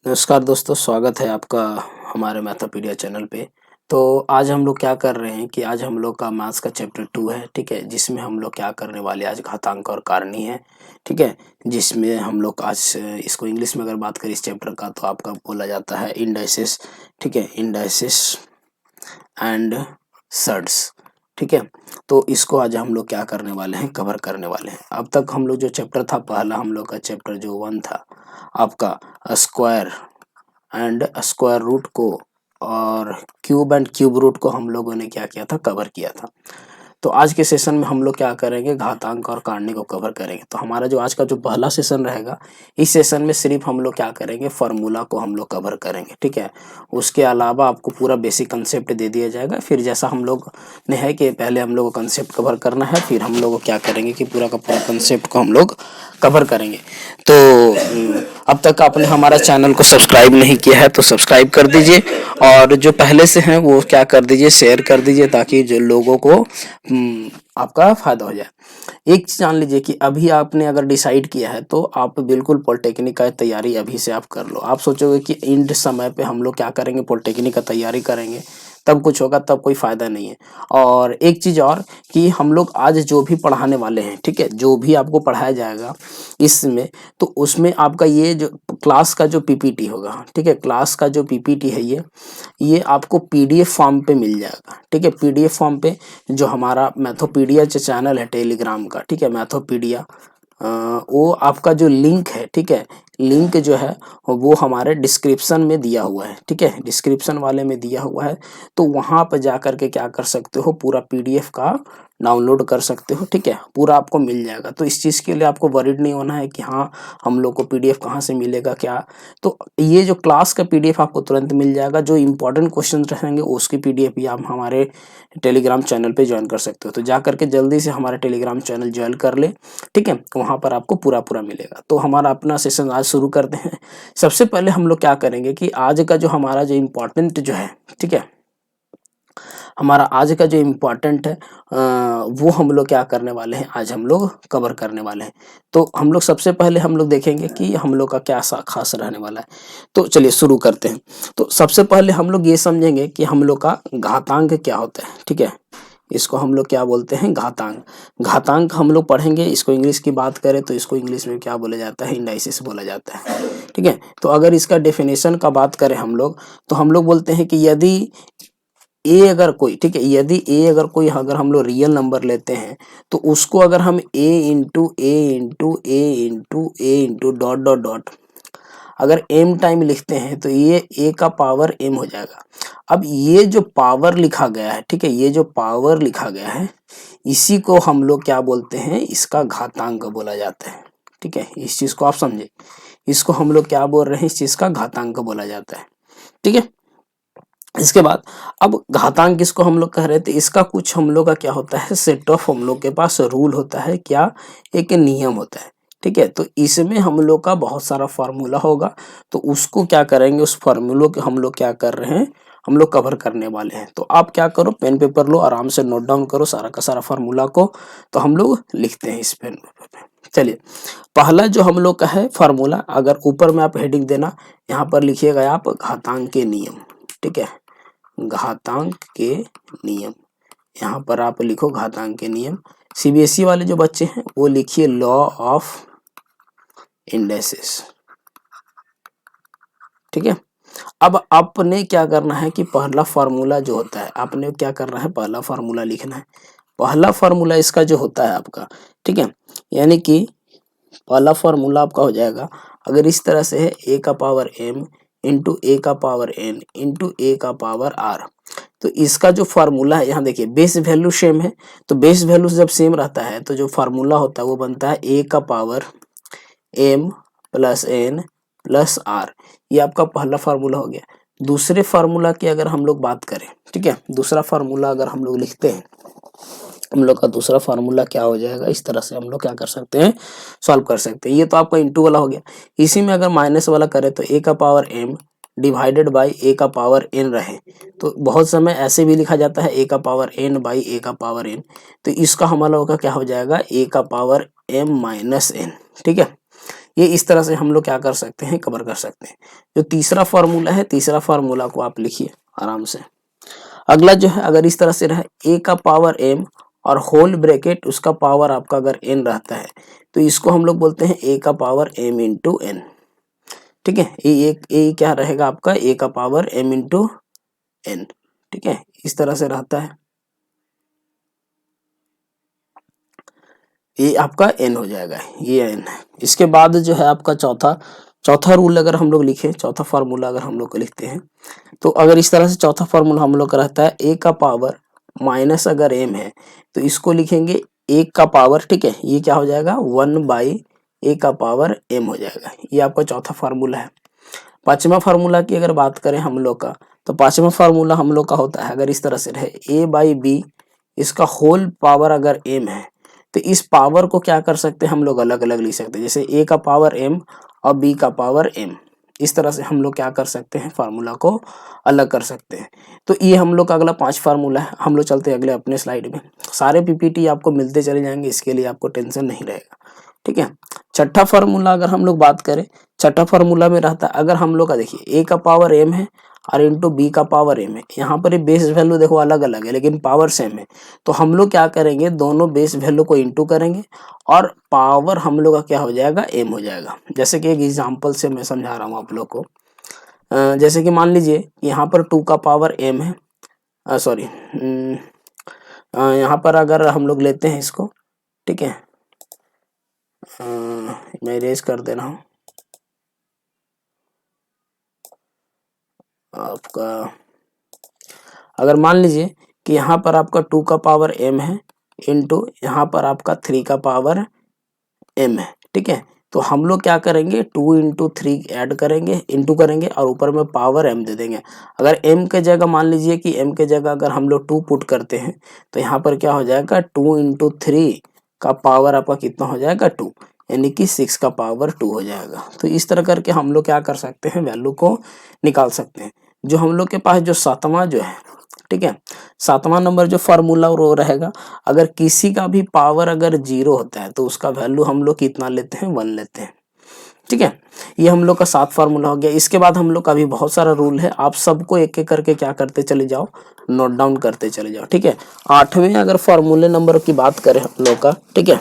नमस्कार दोस्तों, स्वागत है आपका हमारे मैथोपीडिया चैनल पे। तो आज हम लोग क्या कर रहे हैं कि आज हम लोग का मैथ्स का चैप्टर 2 है, ठीक है? जिसमें हम लोग क्या करने वाले हैं, आज घातांक और कारणी है, ठीक है? जिसमें हम लोग आज इसको इंग्लिश में अगर बात करें इस चैप्टर का तो आपका बोला जाता है इंडाइसिस, ठीक है? इंडाइसिस एंड सर्ट्स, ठीक है? तो इसको आज हम लोग क्या करने वाले हैं, कवर करने वाले हैं। अब तक हम लोग जो चैप्टर था, पहला हम लोग का चैप्टर जो 1 था आपका स्क्वायर एंड स्क्वायर रूट को और क्यूब एंड क्यूब रूट को हम लोगों ने क्या किया था, कवर किया था। तो आज के सेशन में हम लोग क्या करेंगे, घातांक और कारणी को कवर करेंगे। तो हमारा जो आज का जो पहला सेशन रहेगा, इस सेशन में सिर्फ हम लोग क्या करेंगे, फार्मूला को हम लोग कवर करेंगे, ठीक है? उसके अलावा आपको पूरा बेसिक कंसेप्ट दे दिया जाएगा। फिर जैसा हम लोग ने है कि पहले हम लोग को कंसेप्ट कवर करना है, फिर हम लोग क्या करेंगे कि पूरा का पूरा कंसेप्ट को हम लोग कवर करेंगे। तो अब तक आपने हमारा चैनल को सब्सक्राइब नहीं किया है तो सब्सक्राइब कर दीजिए, और जो पहले से हैं वो क्या कर दीजिए, शेयर कर दीजिए, ताकि जो लोगों को आपका फायदा हो जाए। एक चीज जान लीजिए कि अभी आपने अगर डिसाइड किया है तो आप बिल्कुल पॉलिटेक्निक का तैयारी अभी से आप कर लो। आप सोचोगे कि एंड समय पे हम लोग क्या करेंगे, पॉलिटेक्निक का तैयारी करेंगे तब कुछ होगा, तब कोई फायदा नहीं है। और एक चीज और कि हम लोग आज जो भी पढ़ाने वाले हैं, ठीक है, जो भी आपको पढ़ाया जाएगा इसमें, तो उसमें आपका ये जो क्लास का जो पीपीटी होगा, ठीक है, क्लास का जो पीपीटी है ये आपको पीडीएफ फॉर्म पे मिल जाएगा, ठीक है? पीडीएफ फॉर्म पे जो हमारा मैथोपीडिया जो चैनल है टेलीग्राम का, ठीक है, मैथोपीडिया, वो आपका जो लिंक है, ठीक है, लिंक जो है वो हमारे डिस्क्रिप्शन में दिया हुआ है, ठीक है? डिस्क्रिप्शन वाले में दिया हुआ है। तो वहां पर जा करके क्या कर सकते हो, पूरा पीडीएफ का डाउनलोड कर सकते हो, ठीक है? पूरा आपको मिल जाएगा। तो इस चीज़ के लिए आपको वरीड नहीं होना है कि हाँ, हम लोग को पीडीएफ कहाँ से मिलेगा क्या। तो ये जो क्लास का पीडीएफ आपको तुरंत मिल जाएगा। जो इंपॉर्टेंट क्वेश्चन रहेंगे उसकी पीडीएफ भी आप हमारे टेलीग्राम चैनल पे ज्वाइन कर सकते हो। तो जा करके जल्दी से हमारे टेलीग्राम चैनल ज्वाइन कर ले, ठीक है? वहाँ पर आपको पूरा मिलेगा। तो हमारा अपना सेशन आज शुरू करते हैं। सबसे पहले हम लोग क्या करेंगे कि आज का जो हमारा जो इम्पोर्टेंट जो है, ठीक है, हमारा आज का जो इम्पोर्टेंट है वो हम लोग क्या करने वाले हैं, आज हम लोग कवर करने वाले हैं। तो हम लोग सबसे पहले हम लोग देखेंगे कि हम लोग का क्या खास रहने वाला है। तो चलिए शुरू करते हैं। तो सबसे पहले हम लोग ये समझेंगे कि हम लोग का घातांक क्या होता है, ठीक है? इसको हम लोग क्या बोलते हैं, घातांक। घातांक हम लोग पढ़ेंगे। इसको इंग्लिश की बात करें तो इसको इंग्लिश में क्या बोला जाता है, इंडाइसिस बोला जाता है, ठीक है? तो अगर इसका डेफिनेशन का बात करें हम लोग, तो हम लोग बोलते हैं कि यदि ए अगर कोई, ठीक है, यदि ए अगर कोई, अगर हम लोग रियल नंबर लेते हैं तो उसको अगर हम ए इंटू ए इंटू ए इंटू ए इंटू डॉट डॉट डॉट अगर एम टाइम लिखते हैं तो ये ए का पावर एम हो जाएगा। अब ये जो पावर लिखा गया है, ठीक है, ये जो पावर लिखा गया है इसी को हम लोग क्या बोलते हैं, इसका घातांक बोला जाता है, ठीक है? इस चीज को आप समझे, इसको हम लोग क्या बोल रहे हैं, इस चीज का घातांक बोला जाता है, ठीक है? इसके बाद अब घातांक किसको हम लोग कह रहे थे, इसका कुछ हम लोग का क्या होता है, सेट ऑफ हम लोग के पास रूल होता है, क्या, एक नियम होता है, ठीक है? तो इसमें हम लोग का बहुत सारा फार्मूला होगा। तो उसको क्या करेंगे, उस फार्मूलों के हम लोग क्या कर रहे हैं, हम लोग कवर करने वाले हैं। तो आप क्या करो, पेन पेपर लो, आराम से नोट डाउन करो सारा का सारा फार्मूला को। तो हम लोग लिखते हैं इस पेन पेपर पे। चलिए, पहला जो हम लोग का है फार्मूला, अगर ऊपर में आप हेडिंग देना, यहाँ पर लिखिएगा आप घातांक के नियम, ठीक है? घातांक के नियम, यहाँ पर आप लिखो घातांक के नियम। सीबीएसई वाले जो बच्चे हैं वो लिखिए लॉ ऑफ इंडेक्सेस, ठीक है? अब आपने क्या करना है कि पहला फार्मूला जो होता है, आपने क्या करना है, पहला फार्मूला लिखना है। पहला फार्मूला इसका जो होता है आपका, ठीक है, यानी कि पहला फार्मूला आपका हो जाएगा, अगर इस तरह से है, ए का पावर एम इंटू ए का पावर एन इंटू ए का पावर आर। तो इसका जो फार्मूला है, यहाँ देखिए बेस वैल्यू सेम है, तो बेस वैल्यू जब सेम रहता है तो जो फार्मूला होता है वो बनता है ए का power m plus n plus r. ये आपका पहला फार्मूला हो गया। दूसरे फार्मूला की अगर हम लोग बात करें, ठीक है, दूसरा फार्मूला अगर हम लोग लिखते हैं, हम लोग का दूसरा फार्मूला क्या हो जाएगा, इस तरह से हम लोग क्या कर सकते हैं, सॉल्व कर सकते हैं। ये तो आपका इंटू वाला हो गया। इसी में अगर माइनस वाला करें तो ए का पावर एम डिवाइडेड बाई ए का पावर एन रहे, तो बहुत समय ऐसे भी लिखा जाता है ए का पावर एन बाई ए का पावर एन। तो इसका हमारा होगा क्या हो जाएगा, ए का पावर एम माइनस एन, ठीक है? ये इस तरह से हम लोग क्या कर सकते हैं, कवर कर सकते हैं। जो तीसरा फार्मूला है, तीसरा फार्मूला को आप लिखिए आराम से। अगला जो है, अगर इस तरह से रहे a का पावर m और होल ब्रैकेट उसका पावर आपका अगर n रहता है, तो इसको हम लोग बोलते हैं a का पावर m इंटू n। ठीक है, ये क्या रहेगा आपका a का पावर m इंटू n। ठीक है, इस तरह से रहता है, ये आपका n हो जाएगा, ये n है। इसके बाद जो है आपका चौथा रूल अगर हम लोग लिखें, चौथा फार्मूला अगर हम लोग को लिखते हैं, तो अगर इस तरह से चौथा फार्मूला हम लोग का रहता है a का पावर माइनस अगर m है, तो इसको लिखेंगे a का पावर, ठीक है, ये क्या हो जाएगा 1/a का पावर m हो जाएगा। ये आपका चौथा फार्मूला है। पांचवा फार्मूला की अगर बात करें हम लोग का, तो पांचवा फार्मूला हम लोग का होता है, अगर इस तरह से रहे a/b इसका होल पावर अगर m है, तो इस पावर को क्या कर सकते हैं हम लोग, अलग अलग लिख सकते हैं। जैसे a का पावर m और b का पावर m, इस तरह से हम लोग क्या कर सकते हैं, फार्मूला को अलग कर सकते हैं। तो ये हम लोग का अगला 5 फार्मूला है। हम लोग चलते हैं अगले अपने स्लाइड में। सारे पीपीटी आपको मिलते चले जाएंगे, इसके लिए आपको टेंशन नहीं रहेगा। ठीक है, छठा फार्मूला अगर हम लोग बात करें, छठा फार्मूला में रहता है, अगर हम लोग का देखिए a का पावर m है और इंटू बी का पावर m है। यहाँ पर बेस वैल्यू देखो अलग अलग है, लेकिन पावर सेम है। तो हम लोग क्या करेंगे, दोनों बेस वैल्यू को इंटू करेंगे और पावर हम लोग का क्या हो जाएगा, m हो जाएगा। जैसे कि एक एग्जांपल से मैं समझा रहा हूँ आप लोग को। जैसे कि मान लीजिए यहाँ पर 2 का पावर m है, सॉरी, यहाँ पर अगर हम लोग लेते हैं इसको, ठीक है, मैं इरेज कर दे रहा हूँ आपका। अगर मान लीजिए कि यहाँ पर आपका 2 का पावर m है इंटू यहाँ पर आपका 3 का पावर m है। ठीक है, तो हम लोग क्या करेंगे, 2 इंटू 3 ऐड करेंगे, इंटू करेंगे और ऊपर में पावर m दे देंगे। अगर m के जगह मान लीजिए कि m के जगह अगर हम लोग 2 पुट करते हैं, तो यहाँ पर क्या हो जाएगा, 2 इंटू 3 का पावर आपका कितना हो जाएगा, 2, यानी कि 6 का पावर 2 हो जाएगा। तो इस तरह करके हम लोग क्या कर सकते हैं, वैल्यू को निकाल सकते हैं। जो हम लोग के पास जो सातवां जो है, ठीक है, सातवां नंबर जो फार्मूला वो रहेगा, अगर किसी का भी पावर अगर 0 होता है तो उसका वैल्यू हम लोग कितना लेते हैं, 1 लेते हैं। ठीक है, ये हम लोग का 7 फार्मूला हो गया। इसके बाद हम लोग का भी बहुत सारा रूल है, आप सबको एक एक करके क्या करते चले जाओ, नोट डाउन करते चले जाओ। ठीक है, 8वें अगर फार्मूले नंबर की बात करें हम लोग का, ठीक है,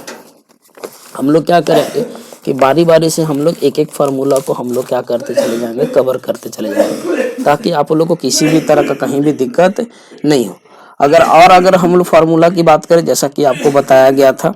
हम लोग क्या करेंगे कि बारी बारी से हम लोग एक एक फार्मूला को हम लोग क्या करते चले जाएंगे, कवर करते चले जाएंगे, ताकि आप लोग को किसी भी तरह का कहीं भी दिक्कत नहीं हो। अगर हम लोग फार्मूला की बात करें, जैसा कि आपको बताया गया था,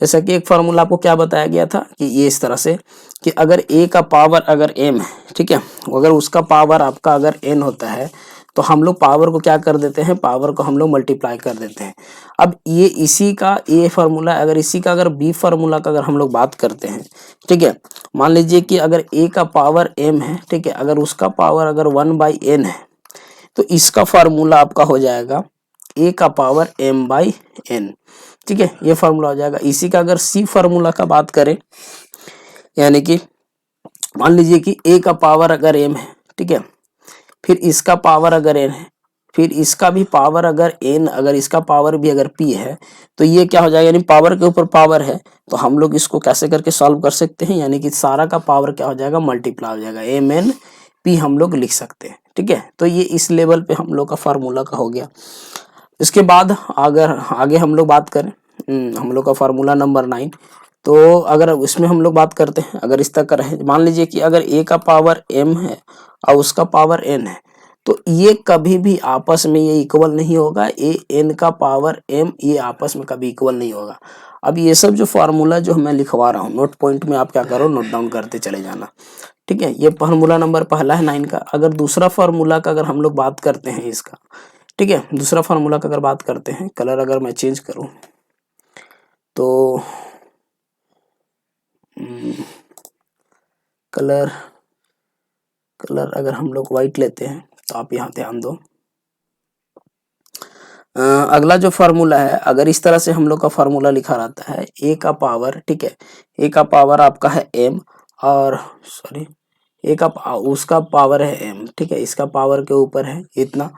जैसा कि एक फार्मूला आपको क्या बताया गया था कि ये इस तरह से कि अगर a का पावर अगर m है, ठीक है, अगर उसका पावर आपका अगर n होता है, तो हम लोग पावर को क्या कर देते हैं, पावर को हम लोग मल्टीप्लाई कर देते हैं। अब ये इसी का a फार्मूला, अगर इसी का अगर b फार्मूला का अगर हम लोग बात करते हैं, ठीक है, मान लीजिए कि अगर a का पावर m है, ठीक है, अगर उसका पावर अगर 1/n है, तो इसका फार्मूला आपका हो जाएगा a का पावर m/n। ठीक है, ये फार्मूला हो जाएगा। इसी का अगर c फार्मूला का बात करें, यानी कि मान लीजिए कि a का पावर अगर m है, ठीक है, फिर इसका पावर अगर n है, फिर इसका भी पावर अगर n, अगर इसका पावर भी अगर p है, तो ये क्या हो जाएगा, यानी पावर के ऊपर पावर है, तो हम लोग इसको कैसे करके सॉल्व कर सकते हैं, यानी कि सारा का पावर क्या हो जाएगा, मल्टीप्लाई हो जाएगा, mn p हम लोग लिख सकते हैं। ठीक है, तो ये इस लेवल पे हम लोग का फार्मूला का हो गया। इसके बाद अगर आगे हम लोग बात करें, हम लोग का फार्मूला नंबर 9, तो अगर इसमें हम लोग बात करते हैं, अगर इस तरह का रहे, मान लीजिए कि अगर a का पावर m है और उसका पावर n है, तो ये कभी भी आपस में ये इक्वल नहीं होगा। a n का पावर m ये आपस में कभी इक्वल नहीं होगा। अब ये सब जो फार्मूला जो मैं लिखवा रहा हूँ, नोट पॉइंट में आप क्या करो, नोट डाउन करते चले जाना। ठीक है, ये फार्मूला नंबर पहला है 9 का। अगर दूसरा फार्मूला का अगर हम लोग बात करते हैं इसका, ठीक है, दूसरा फार्मूला का अगर बात करते हैं, कलर अगर मैं चेंज करूं तो कलर अगर हम लोग व्हाइट लेते हैं, तो आप यहाँ ध्यान दो। अगला जो फार्मूला है, अगर इस तरह से हम लोग का फार्मूला लिखा रहता है, a का पावर, ठीक है, a का पावर आपका है m, और सॉरी a का उसका पावर है m, ठीक है, इसका पावर के ऊपर है इतना,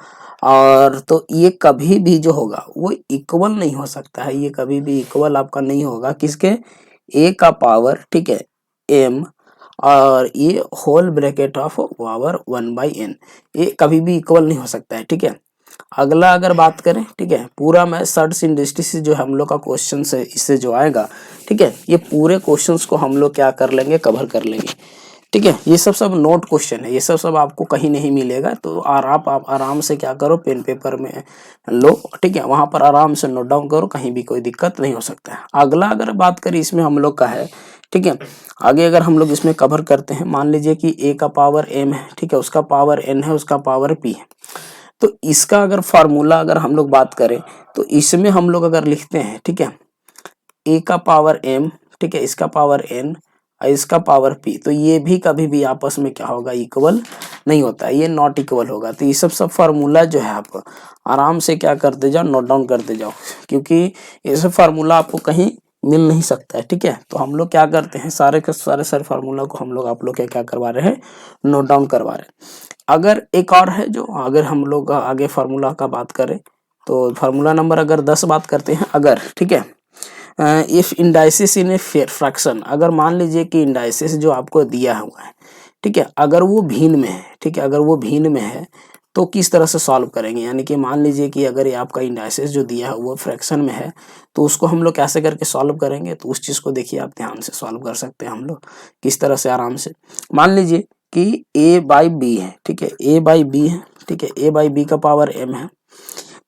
और तो ये कभी भी जो होगा वो इक्वल नहीं हो सकता है, ये कभी भी इक्वल आपका नहीं होगा किसके, a का पावर, ठीक है, m और ये whole bracket of power 1/n, ये कभी भी इक्वल नहीं हो सकता है, ठीक है। अगला अगर बात करें, ठीक है, पूरा मैं सर्च इंडस्ट्री से जो हम लोग का क्वेश्चन है इससे जो आएगा, ठीक है, ये पूरे क्वेश्चंस को हम लोग क्या कर लेंगे, कवर कर लेंगे, ठीक है। ये सब नोट क्वेश्चन है, ये सब आपको कहीं नहीं मिलेगा, तो आप आराम से क्या करो, पेन पेपर में लो, ठीक है, वहां पर आराम से नोट डाउन करो, कहीं भी कोई दिक्कत नहीं हो सकता है। अगला अगर बात करें इसमें हम लोग का है, ठीक है, आगे अगर हम लोग इसमें कवर करते हैं, मान लीजिए कि a का पावर m है, ठीक है, उसका पावर n है, उसका पावर p है, तो इसका अगर फार्मूला अगर हम लोग बात करें तो इसमें हम लोग अगर लिखते हैं, ठीक है, a का पावर m, ठीक है, इसका पावर n और इसका पावर p, तो ये भी कभी भी आपस में क्या होगा, इक्वल नहीं होता है, ये नॉट इक्वल होगा। तो ये सब फार्मूला जो है आप आराम से क्या करते जाओ, नोट डाउन करते जाओ, क्योंकि ये सब फार्मूला आपको कहीं मिल नहीं सकता है, ठीक है। तो हम लोग क्या करते हैं, सारे के सारे फार्मूला को हम लोग आप लोग क्या करवा रहे हैं, नोट डाउन करवा रहे हैं। अगर एक और है जो, अगर हम लोग आगे फार्मूला का बात करें तो फार्मूला नंबर अगर 10 बात करते हैं अगर, ठीक है, if indices in a fraction, अगर मान लीजिए कि इंडाइसिस जो आपको दिया हुआ है, ठीक है, अगर वो भिन्न में है, ठीक है, अगर वो भिन्न में है तो किस तरह से सॉल्व करेंगे, यानी कि मान लीजिए कि अगर ये आपका इंडाइसिस जो दिया है वो फ्रैक्शन में है, तो उसको हम लोग कैसे करके सॉल्व करेंगे, तो उस चीज़ को देखिए आप ध्यान से सॉल्व कर सकते हैं हम लोग किस तरह से, आराम से। मान लीजिए कि a/b है, ठीक है, a/b है, ठीक है, a/b का पावर m है,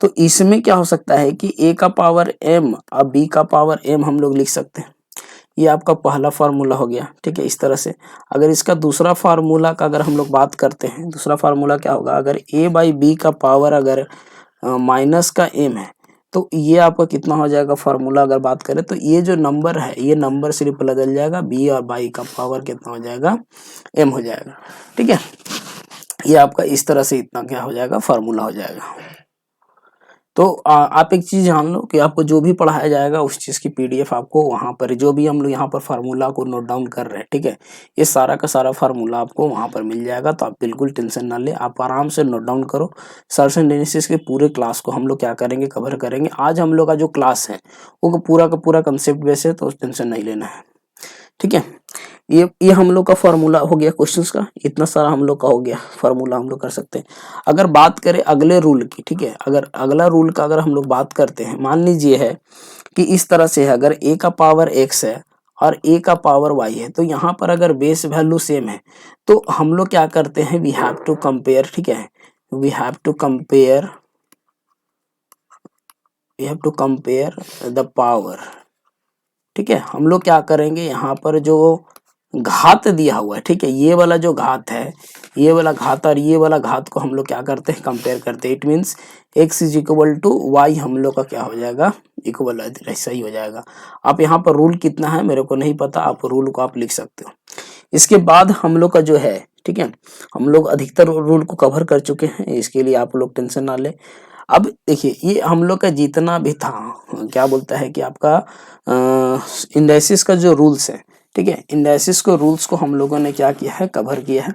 तो इसमें क्या हो सकता है कि a का पावर m और b का पावर m हम लोग लिख सकते हैं। ये आपका पहला फार्मूला हो गया, ठीक है, इस तरह से। अगर इसका दूसरा फार्मूला का अगर हम लोग बात करते हैं, दूसरा फार्मूला क्या होगा, अगर a/b का पावर अगर माइनस का m है, तो ये आपका कितना हो जाएगा फार्मूला, अगर बात करें तो ये जो नंबर है, ये नंबर सिर्फ बदल जाएगा, b और बाई का पावर कितना हो जाएगा, m हो जाएगा, ठीक है। ये आपका इस तरह से इतना क्या हो जाएगा, फार्मूला हो जाएगा। तो आप एक चीज़ जान लो कि आपको जो भी पढ़ाया जाएगा उस चीज़ की पीडीएफ आपको वहाँ पर, जो भी हम लोग यहाँ पर फार्मूला को नोट डाउन कर रहे हैं, ठीक है, ये सारा का सारा फार्मूला आपको वहाँ पर मिल जाएगा। तो आप बिल्कुल टेंशन ना ले, आप आराम से नोट डाउन करो। सर्च एंड एनालिसिस के पूरे क्लास को हम लोग क्या करेंगे, कवर करेंगे। आज हम लोग का जो क्लास है वो पूरा का पूरा कंसेप्ट बेस है, तो टेंशन नहीं लेना है, ठीक है। ये हम लोग का फार्मूला हो गया क्वेश्चंस का, इतना सारा हम लोग का हो गया फार्मूला हम लोग कर सकते हैं। अगर बात करें अगले रूल की, ठीक है, अगर अगला रूल का अगर हम लोग बात करते हैं, मान लीजिए है कि इस तरह से है, अगर a का पावर x है और a का पावर y है, तो यहाँ पर अगर बेस वैल्यू सेम है तो हम लोग क्या करते हैं, वी हैव टू कंपेयर, ठीक है, we have to compare the power, ठीक है। हम लोग क्या करेंगे, यहाँ पर जो घात दिया हुआ है, ठीक है, ये वाला जो घात है, ये वाला घात और ये वाला घात को हम लोग क्या करते हैं, कंपेयर करते हैं। It means x is equal to y हम लोग का क्या हो जाएगा, इक्वल, ऐसा ही हो जाएगा। आप यहाँ पर रूल कितना है मेरे को नहीं पता, आप रूल को आप लिख सकते हो। इसके बाद हम लोग का जो है, ठीक है, हम लोग अधिकतर रूल को कवर कर चुके हैं, इसके लिए आप लोग टेंशन ना ले। अब देखिए ये हम लोग का जितना भी था, क्या बोलता है कि आपका इंडाइसिस का जो रूल्स है, ठीक है, इंडाइसिस को रूल्स को हम लोगों ने क्या किया है, कवर किया है।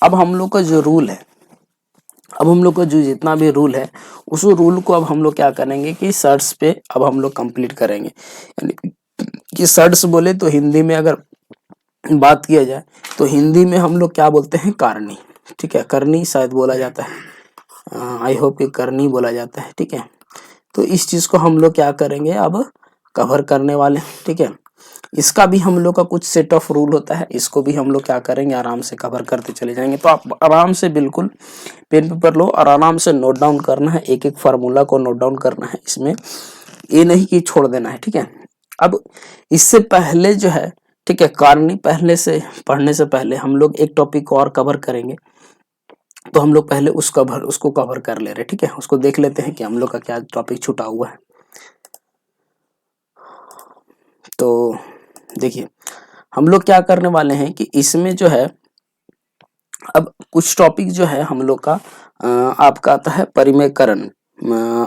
अब हम लोग का जो रूल है, अब हम लोग का जो जितना भी रूल है उस रूल को अब हम लोग क्या करेंगे कि सर्ट्स पे अब हम लोग कंप्लीट करेंगे। यानी कि सर्ट्स बोले तो हिंदी में अगर बात किया जाए तो हिंदी में हम लोग क्या बोलते हैं, कारणी, ठीक है, करनी शायद बोला जाता है, आई होप कि करनी बोला जाता है, ठीक है। तो इस चीज को हम लोग क्या करेंगे, अब कवर करने वाले, ठीक है। इसका भी हम लोग का कुछ सेट ऑफ रूल होता है, इसको भी हम लोग क्या करेंगे, आराम से कवर करते चले जाएंगे। तो आप आराम से बिल्कुल पेन पेपर लो और आराम से नोट डाउन करना है, एक एक फार्मूला को नोट डाउन करना है, इसमें ये नहीं कि छोड़ देना है, ठीक है। अब इससे पहले जो है, ठीक है, कारणी पहले से पढ़ने से पहले हम लोग एक टॉपिक और कवर करेंगे, तो हम लोग पहले उसको कवर कर ले रहे, ठीक है, उसको देख लेते हैं कि हम लोग का क्या टॉपिक छूटा हुआ है। तो देखिए हम लोग क्या करने वाले हैं कि इसमें जो है अब कुछ टॉपिक जो है हम लोग का आपका आता है परिमेयकरण,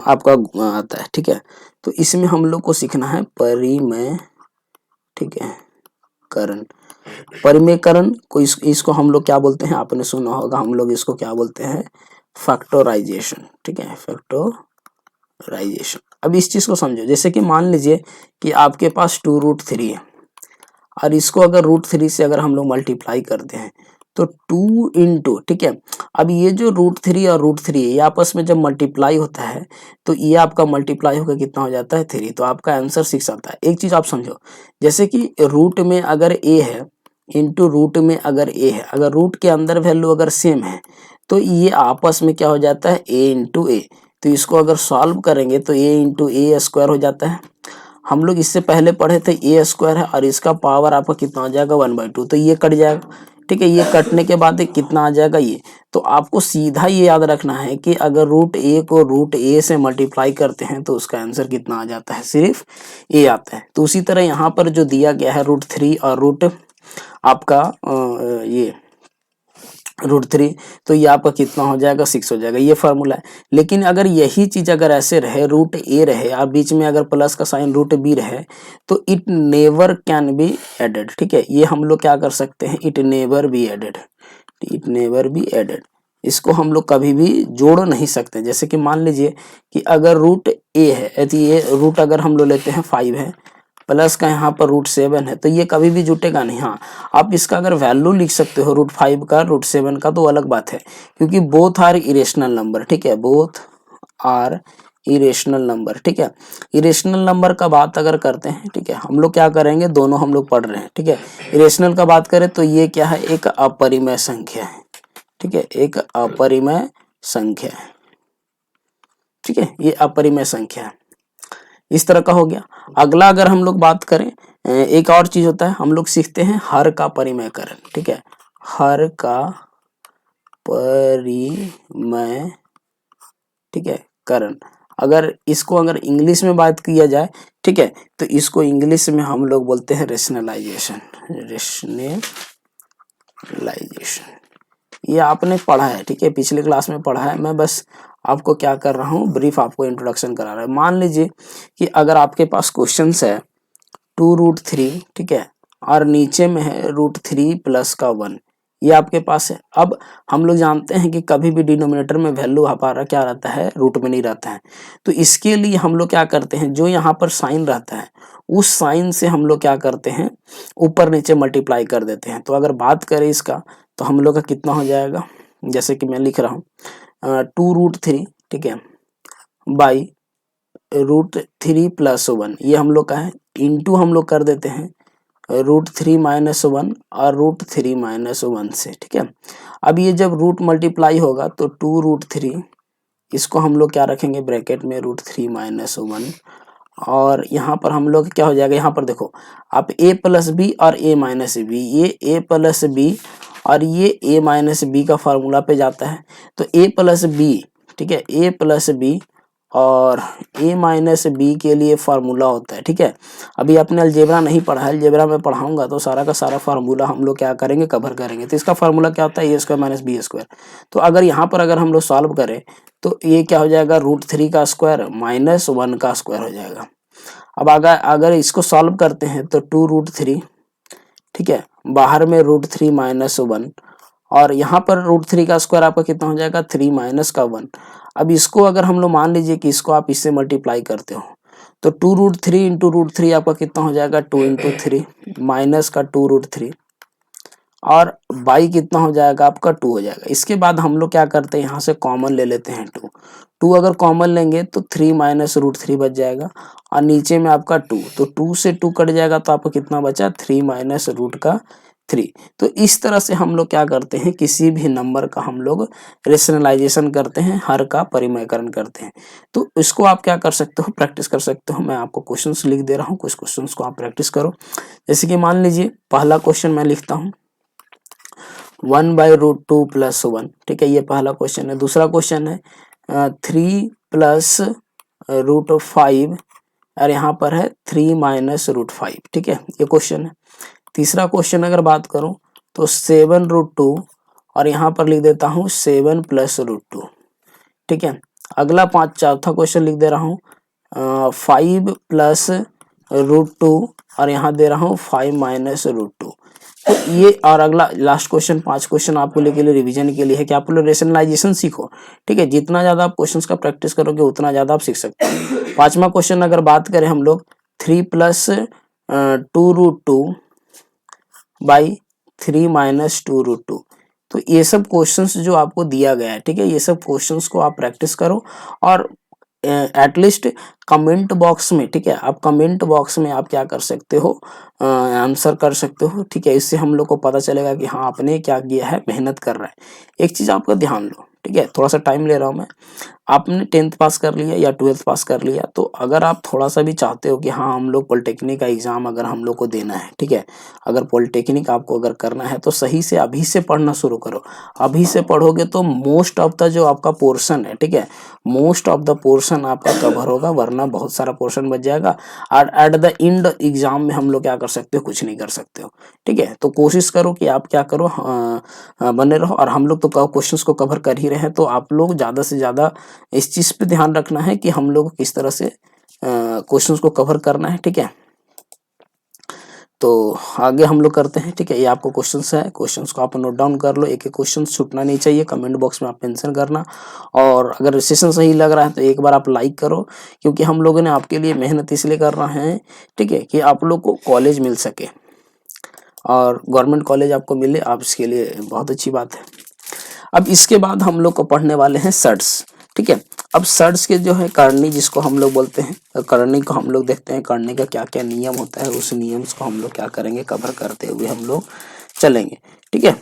आपका आता है, ठीक है। तो इसमें हम लोग को सीखना है परिमेय, ठीक है, करण, परिमेयकरण को इसको हम लोग क्या बोलते हैं, आपने सुना होगा, हम लोग इसको क्या बोलते हैं, फैक्टराइजेशन, ठीक है, फैक्टराइजेशन। अब इस चीज को समझो, जैसे कि मान लीजिए कि आपके पास 2√3 है, और इसको अगर √3 से अगर हम लोग मल्टीप्लाई करते हैं तो 2 इंटू, ठीक है। अब ये जो √3 और √3 ये आपस में जब मल्टीप्लाई होता है तो ये आपका मल्टीप्लाई होकर कितना हो जाता है 3, तो आपका आंसर 6 आता है। एक चीज आप समझो, जैसे कि रूट में अगर a है इंटू रूट में अगर a है, अगर रूट के अंदर वैल्यू अगर सेम है तो ये आपस में क्या हो जाता है a इंटू ए। तो इसको अगर सॉल्व करेंगे तो a इंटू ए स्क्वायर हो जाता है। हम लोग इससे पहले पढ़े थे ए स्क्वायर है और इसका पावर आपका कितना हो जाएगा 1/2, तो ये कट जाएगा, ठीक है। ये कटने के बाद कितना आ जाएगा ये, तो आपको सीधा ये याद रखना है कि अगर √a को √a से मल्टीप्लाई करते हैं तो उसका आंसर कितना आ जाता है, सिर्फ a आता है। तो उसी तरह यहाँ पर जो दिया गया है √3 और रूट आपका ये √3, तो ये आपका कितना हो जाएगा 6 हो जाएगा, ये फार्मूला है। लेकिन अगर यही चीज अगर ऐसे रहे √a रहे और बीच में अगर प्लस का साइन √b रहे तो it never can be added, ठीक है। ये हम लोग क्या कर सकते हैं, it never be added, it never be added, इसको हम लोग कभी भी जोड़ नहीं सकते। जैसे कि मान लीजिए कि अगर √a है, यदि ये रूट अगर हम लोग लेते हैं 5 है, प्लस का यहाँ पर √7 है, तो ये कभी भी जुटेगा नहीं। हाँ, आप इसका अगर वैल्यू लिख सकते हो √5 का √7 का तो अलग बात है, क्योंकि बोथ आर इरेशनल नंबर, ठीक है, बोथ आर इरेशनल नंबर, ठीक है। इरेशनल नंबर का बात अगर करते हैं, ठीक है, हम लोग क्या करेंगे, दोनों हम लोग पढ़ रहे हैं, ठीक है। इरेशनल का बात करें तो ये क्या है, एक अपरिमेय संख्या है, ठीक है, एक अपरिमेय संख्या है, ठीक है, ये अपरिमेय संख्या है। इस तरह का हो गया। अगला अगर हम लोग बात करें, एक और चीज होता है, हम लोग सीखते हैं हर का परिमेयकरण, ठीक है, हर का परिमेय, ठीक है, करण। अगर इसको अगर इंग्लिश में बात किया जाए, ठीक है, तो इसको इंग्लिश में हम लोग बोलते हैं रेशनलाइजेशन, रेशनलाइजेशन। ये आपने पढ़ा है, ठीक है, पिछले क्लास में पढ़ा है, मैं बस आपको क्या कर रहा हूँ, ब्रीफ आपको इंट्रोडक्शन करा रहा है। मान लीजिए कि अगर आपके पास क्वेश्चंस है 2√3, ठीक है, और नीचे में है √3 प्लस का 1, ये आपके पास है। अब हम लोग जानते हैं कि कभी भी डिनोमिनेटर में वैल्यू हमारा क्या रहता है, रूट में नहीं रहता है। तो इसके लिए हम लोग क्या करते हैं, जो यहाँ पर साइन रहता है उस साइन से हम लोग क्या करते हैं, ऊपर नीचे मल्टीप्लाई कर देते हैं। तो अगर बात करें इसका तो हम लोग का कितना हो जाएगा, जैसे कि मैं लिख रहा हूँ 2√3, ठीक है, बाई √3 प्लस 1, ये हम लोग का है, इंटू हम लोग कर देते हैं √3 माइनस 1 और √3 माइनस 1 से, ठीक है। अब ये जब रूट मल्टीप्लाई होगा तो 2√3, इसको हम लोग क्या रखेंगे ब्रैकेट में √3 माइनस 1, और यहाँ पर हम लोग क्या हो जाएगा, यहाँ पर देखो आप a प्लस बी और a माइनस बी, ये a प्लस बी और ये a माइनस बी का फार्मूला पे जाता है। तो a प्लस बी, ठीक है, a प्लस बी और a माइनस बी के लिए फार्मूला होता है, ठीक है। अभी आपने अलजेब्रा नहीं पढ़ा है, अलजेब्रा में पढ़ाऊंगा तो सारा का सारा फार्मूला हम लोग क्या करेंगे, कवर करेंगे। तो इसका फार्मूला क्या होता है, a square minus b square. तो अगर यहाँ पर अगर हम लोग सॉल्व करें तो ये क्या हो जाएगा, √3 का स्क्वायर माइनस 1 का स्क्वायर हो जाएगा। अब अगर इसको सॉल्व करते हैं तो 2√3, ठीक है, बाहर में √3 माइनस 1 और यहाँ पर √3 का स्क्वायर आपका कितना हो जाएगा 3 माइनस का 1। अब इसको अगर हम लोग मान लीजिए कि इसको आप इससे मल्टीप्लाई करते हो तो 2√3 इंटू √3 आपका कितना हो जाएगा 2 इंटू 3 माइनस का 2√3 और बाई कितना हो जाएगा आपका 2 हो जाएगा। इसके बाद हम लोग क्या करते हैं, यहाँ से कॉमन ले लेते हैं 2 अगर कॉमन लेंगे तो 3 माइनस √3 बच जाएगा और नीचे में आपका 2, तो 2 से 2 कट जाएगा तो आपको कितना बचा 3 माइनस √3। तो इस तरह से हम लोग क्या करते हैं, किसी भी नंबर का हम लोग रेशनलाइजेशन करते हैं, हर का परिमेयकरण करते हैं। तो इसको आप क्या कर सकते हो, प्रैक्टिस कर सकते हो। मैं आपको क्वेश्चंस लिख दे रहा हूँ, कुछ क्वेश्चंस को आप प्रैक्टिस करो। जैसे कि मान लीजिए पहला क्वेश्चन मैं लिखता हूँ 1/√2 प्लस 1, ठीक है, ये पहला क्वेश्चन है। दूसरा क्वेश्चन है 3 प्लस √5 और यहाँ पर है 3 माइनस √5, ठीक है, ये क्वेश्चन है। तीसरा क्वेश्चन अगर बात करूं तो 7√2 और यहाँ पर लिख देता हूँ 7 प्लस √2, ठीक है। अगला चौथा क्वेश्चन लिख दे रहा हूँ 5 प्लस √2 और यहाँ दे रहा हूँ 5 माइनस √2। तो ये और अगला लास्ट क्वेश्चन, 5 क्वेश्चन आपको लेके लिए रिवीजन के लिए है कि आप लोग रेशनलाइजेशन सीखो, ठीक है। जितना ज्यादा आप क्वेश्चंस का प्रैक्टिस करोगे उतना ज्यादा आप सीख सकते हो। पांचवा क्वेश्चन अगर बात करें हम लोग 3 प्लस 2√2 बाई 3 माइनस 2√2। तो ये सब क्वेश्चंस जो आपको दिया गया है, ठीक है, ये सब क्वेश्चंस को आप प्रैक्टिस करो और एटलीस्ट कमेंट बॉक्स में, ठीक है, आप कमेंट बॉक्स में आप क्या कर सकते हो, आंसर कर सकते हो, ठीक है। इससे हम लोग को पता चलेगा कि हाँ आपने क्या किया है, मेहनत कर रहा है। एक चीज़ आपका ध्यान लो, ठीक है, थोड़ा सा टाइम ले रहा हूँ मैं। आपने 10th पास कर लिया या 12th पास कर लिया, तो अगर आप थोड़ा सा भी चाहते हो कि हाँ हम लोग पॉलिटेक्निक का एग्ज़ाम अगर हम लोग को देना है, ठीक है, अगर पॉलिटेक्निक आपको अगर करना है तो सही से अभी से पढ़ना शुरू करो। अभी से पढ़ोगे तो मोस्ट ऑफ द जो आपका पोर्शन है, ठीक है, मोस्ट ऑफ द पोर्शन आपका कवर होगा, वरना बहुत सारा पोर्शन बच जाएगा और एट द एंड एग्जाम में हम लोग क्या कर सकते हो, कुछ नहीं कर सकते हो, ठीक है। तो कोशिश करो कि आप क्या करो, बने रहो। और हम लोग तो क्वेश्चंस को कवर कर ही रहे हैं, तो आप लोग ज़्यादा से ज़्यादा इस चीज़ पे ध्यान रखना है कि हम लोग किस तरह से क्वेश्चंस को कवर करना है, ठीक है। तो आगे हम लोग करते हैं, ठीक है। ये आपको क्वेश्चंस है, क्वेश्चंस को आप नोट डाउन कर लो, एक एक क्वेश्चन छूटना नहीं चाहिए, कमेंट बॉक्स में आप मेंशन करना। और अगर सेशन सही लग रहा है तो एक बार आप लाइक करो, क्योंकि हम लोगों ने आपके लिए मेहनत इसलिए कर रहे हैं, ठीक है, कि आप लोग को कॉलेज मिल सके और गवर्नमेंट कॉलेज आपको मिले, आप इसके लिए बहुत अच्छी बात है। अब इसके बाद हम लोग को पढ़ने वाले हैं सर्ट्स, ठीक है। अब सर्ट्स के जो है करनी जिसको हम लोग बोलते हैं, करनी को हम लोग देखते हैं, करनी का क्या क्या नियम होता है, उस नियम्स को हम लोग क्या करेंगे, कवर करते हुए हम लोग चलेंगे, ठीक है।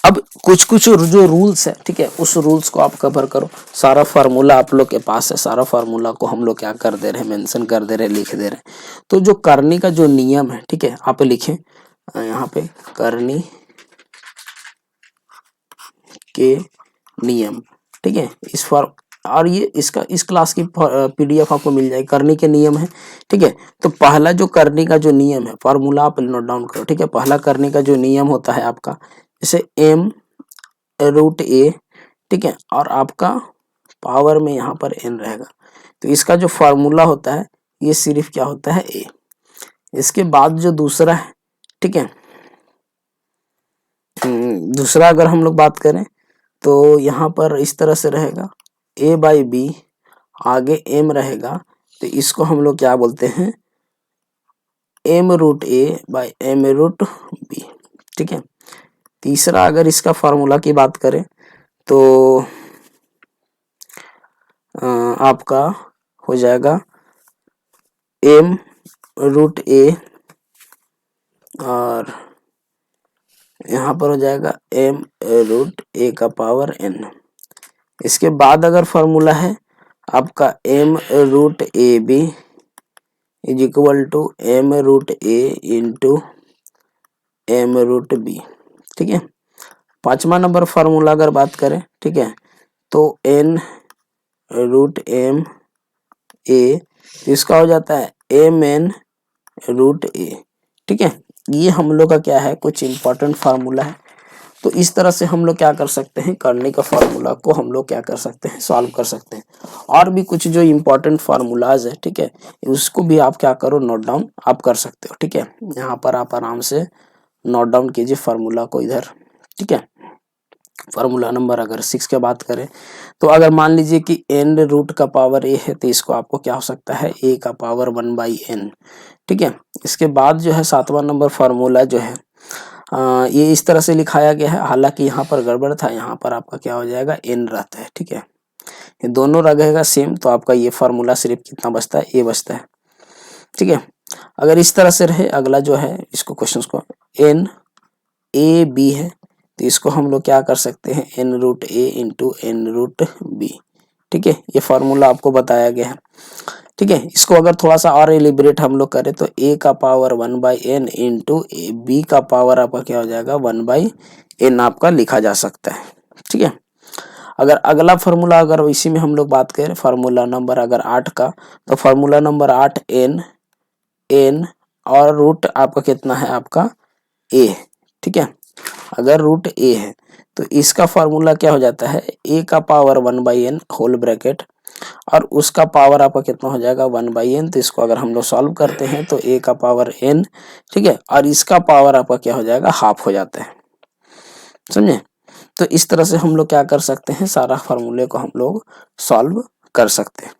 अब कुछ कुछ जो रूल्स है, ठीक है, उस रूल्स को आप कवर करो। सारा फार्मूला आप लोग के पास है, सारा फार्मूला को हम लोग क्या कर दे रहे हैं, मेंशन कर दे रहे हैं, लिख दे रहे हैं। तो जो करनी का जो नियम है, ठीक है, आप लिखें यहाँ पे करनी के नियम, ठीक है। इस फॉर और ये इसका इस क्लास की पीडीएफ आपको मिल जाएगी, करनी के नियम है, ठीक है। तो पहला जो करनी का जो नियम है, फार्मूला आप नोट डाउन करो, ठीक है। पहला करनी का जो नियम होता है आपका, जैसे m√a, ठीक है, और आपका पावर में यहाँ पर n रहेगा, तो इसका जो फार्मूला होता है ये सिर्फ क्या होता है, a। इसके बाद जो दूसरा है, ठीक है, दूसरा अगर हम लोग बात करें तो यहाँ पर इस तरह से रहेगा, a/b, आगे m रहेगा, तो इसको हम लोग क्या बोलते हैं, m√a/m√b, ठीक है। तीसरा अगर इसका फार्मूला की बात करें तो आपका हो जाएगा m√a और यहाँ पर हो जाएगा m√a का पावर n। इसके बाद अगर फार्मूला है आपका m√ab is equal to m√a into m√b, ठीक है। पांचवा नंबर फार्मूला अगर बात करें, ठीक है, तो n√m a, इसका हो जाता है mn√a, ठीक है। ये हम लोग का क्या है, कुछ इंपॉर्टेंट फार्मूला है। तो इस तरह से हम लोग क्या कर सकते हैं, करने का फार्मूला को हम लोग क्या कर सकते हैं, सॉल्व कर सकते हैं। और भी कुछ जो इंपॉर्टेंट फार्मूलाज है, ठीक है, उसको भी आप क्या करो, नोट डाउन आप कर सकते हो, ठीक है। यहाँ पर आप आराम से नोट डाउन कीजिए फार्मूला को इधर, ठीक है। फार्मूला नंबर अगर 6 की बात करें तो अगर मान लीजिए कि n रूट का पावर a है, तो इसको आपको क्या हो सकता है, a का पावर 1/n, ठीक है। इसके बाद जो है 7वां नंबर फार्मूला जो है ये इस तरह से लिखाया गया है, हालांकि यहाँ पर गड़बड़ था, यहाँ पर आपका क्या हो जाएगा, n रहता है, ठीक है। ये दोनों रहेगा सेम, तो आपका ये फार्मूला सिर्फ कितना बचता है, a बचता है, ठीक है। अगर इस तरह से रहे, अगला जो है इसको क्वेश्चन को n(a)(b) है, तो इसको हम लोग क्या कर सकते हैं, n√a इंटू n√b, ठीक है। ये फार्मूला आपको बताया गया है, ठीक है। इसको अगर थोड़ा सा और एलिब्रेट हम लोग करें तो a का पावर 1/n इंटू b का पावर आपका क्या हो जाएगा, 1/n आपका लिखा जा सकता है, ठीक है। अगर अगला फार्मूला अगर इसी में हम लोग बात करें, फार्मूला नंबर अगर 8 का, तो फार्मूला नंबर 8 n और रूट आपका कितना है, आपका a, ठीक है। अगर रूट a है तो इसका फार्मूला क्या हो जाता है, a का पावर 1/n होल ब्रैकेट और उसका पावर आपका कितना हो जाएगा, 1/n। तो इसको अगर हम लोग सॉल्व करते हैं तो a का पावर n, ठीक है, और इसका पावर आपका क्या हो जाएगा, हाफ हो जाता है, समझे। तो इस तरह से हम लोग क्या कर सकते हैं, सारा फार्मूले को हम लोग सॉल्व कर सकते हैं।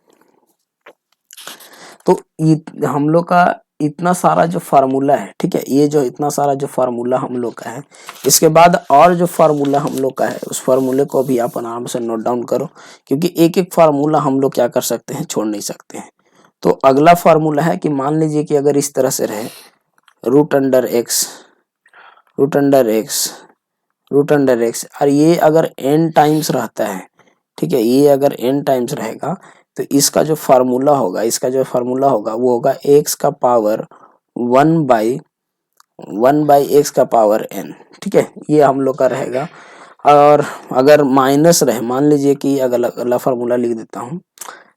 तो ये हम लोग का इतना सारा जो फार्मूला है, ठीक है, ये जो इतना सारा जो फार्मूला हम लोग का है, इसके बाद और जो फार्मूला हम लोग का है उस फार्मूले को भी आप आराम से नोट डाउन करो, क्योंकि एक एक फार्मूला हम लोग क्या कर सकते हैं, छोड़ नहीं सकते हैं। तो अगला फार्मूला है कि मान लीजिए कि अगर इस तरह से रहे root under x, root under x, root under x, और ये अगर n टाइम्स रहता है, ठीक है, ये अगर n टाइम्स रहेगा तो इसका जो फार्मूला होगा, इसका जो फार्मूला होगा वो होगा x का पावर 1/1 एक्स का पावर n, ठीक है, ये हम लोग का रहेगा। और अगर माइनस रहे, मान लीजिए कि अगला फार्मूला लिख देता हूँ,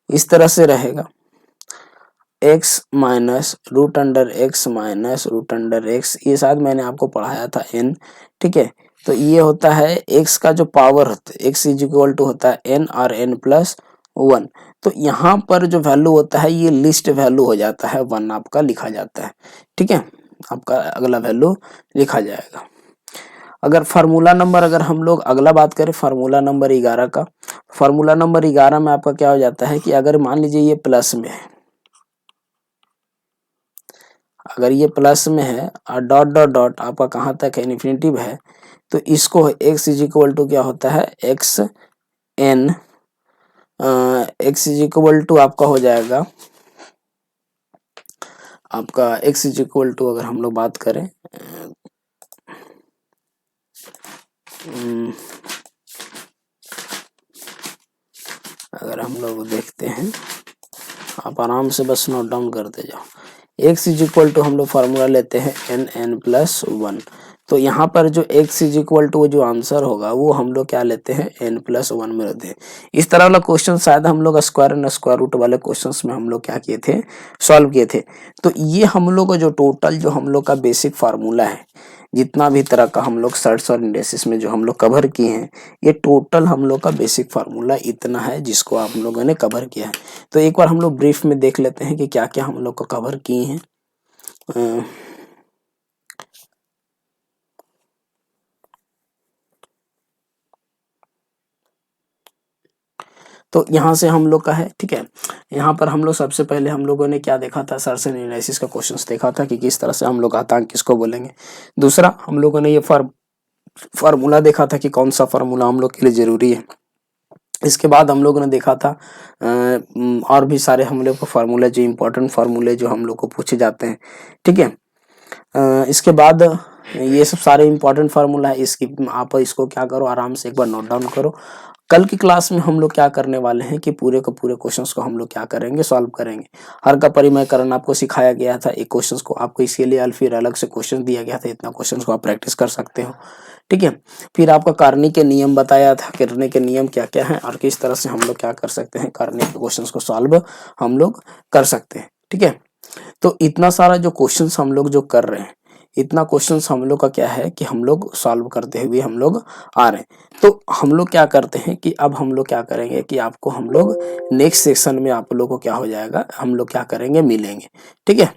इस तरह से रहेगा x minus root under x minus root under x, ये शायद मैंने आपको पढ़ाया था n, ठीक है। तो ये होता है x का जो पावर होता है, x इज इक्वल टू होता है n और n प्लस 1। तो यहाँ पर जो वैल्यू होता है ये लिस्ट वैल्यू हो जाता है 1, आपका लिखा जाता है, ठीक है, आपका अगला वैल्यू लिखा जाएगा। अगर फार्मूला नंबर, अगर हम लोग अगला बात करें फार्मूला नंबर 11 का, फार्मूला नंबर 11 में आपका क्या हो जाता है कि अगर मान लीजिए ये प्लस में है, अगर ये प्लस में है और डॉट डॉट डॉट आपका कहाँ तक है, इन्फिनिटिव है, तो इसको x इज इक्वल टू क्या होता है, x n, x is equal to आपका हो जाएगा, आपका x इज इक्वल टू अगर हम लोग बात करें अगर हम लोग देखते हैं, आप आराम से बस नोट डाउन करते जाओ, x इज इक्वल टू हम लोग फार्मूला लेते हैं n प्लस 1। तो यहाँ पर जो x इज इक्वल टू जो आंसर होगा वो हम लोग क्या लेते हैं, n प्लस 1 में लेते हैं। इस तरह वाला क्वेश्चन शायद हम लोग स्क्वायर एंड स्क्वायर रूट वाले क्वेश्चंस में हम लोग क्या किए थे, सॉल्व किए थे। तो ये हम लोग का जो टोटल जो हम लोग का बेसिक फार्मूला है, जितना भी तरह का हम लोग सर्ट्स और इंडेसिस में जो हम लोग कवर किए हैं, ये टोटल हम लोग का बेसिक फार्मूला इतना है जिसको आप लोगों ने कवर किया है। तो एक बार हम लोग ब्रीफ में देख लेते हैं कि क्या क्या हम लोग को कवर किए हैं। तो यहाँ से हम लोग का है, ठीक है, यहाँ पर हम लोग सबसे पहले हम लोगों ने क्या देखा था, सर्ट्स एंड एनालिसिस का क्वेश्चंस देखा था कि किस तरह से हम लोग घातांक किसको बोलेंगे। दूसरा हम लोगों ने ये फार्मूला देखा था कि कौन सा फार्मूला हम लोग के लिए जरूरी है। इसके बाद हम लोगों ने देखा था और भी सारे हम लोग को फार्मूले, जो इम्पोर्टेंट फार्मूले जो हम लोग को पूछे जाते हैं, ठीक है। इसके बाद ये सब सारे इम्पोर्टेंट फार्मूला है, इसकी आप इसको क्या करो, आराम से एक बार नोट डाउन करो। कल की क्लास में हम लोग क्या करने वाले हैं कि पूरे के पूरे क्वेश्चंस को हम लोग क्या करेंगे, सॉल्व करेंगे। हर का परिमयकरण आपको सिखाया गया था, एक क्वेश्चंस को आपको इसके लिए फिर अलग से क्वेश्चन दिया गया था, इतना क्वेश्चंस को आप प्रैक्टिस कर सकते हो, ठीक है। फिर आपका कार्नी के नियम बताया था, करने के नियम क्या क्या है और किस तरह से हम लोग क्या कर सकते हैं, कार्नी के क्वेश्चंस को सॉल्व हम लोग कर सकते हैं, ठीक है। तो इतना सारा जो क्वेश्चंस हम लोग जो कर रहे हैं, इतना क्वेश्चंस हम लोग का क्या है कि हम लोग सॉल्व करते हुए हम लोग आ रहे हैं। तो हम लोग क्या करते हैं कि अब हम लोग क्या करेंगे कि आपको हम लोग नेक्स्ट सेक्शन में आप लोग को क्या हो जाएगा, हम लोग क्या करेंगे, मिलेंगे, ठीक है।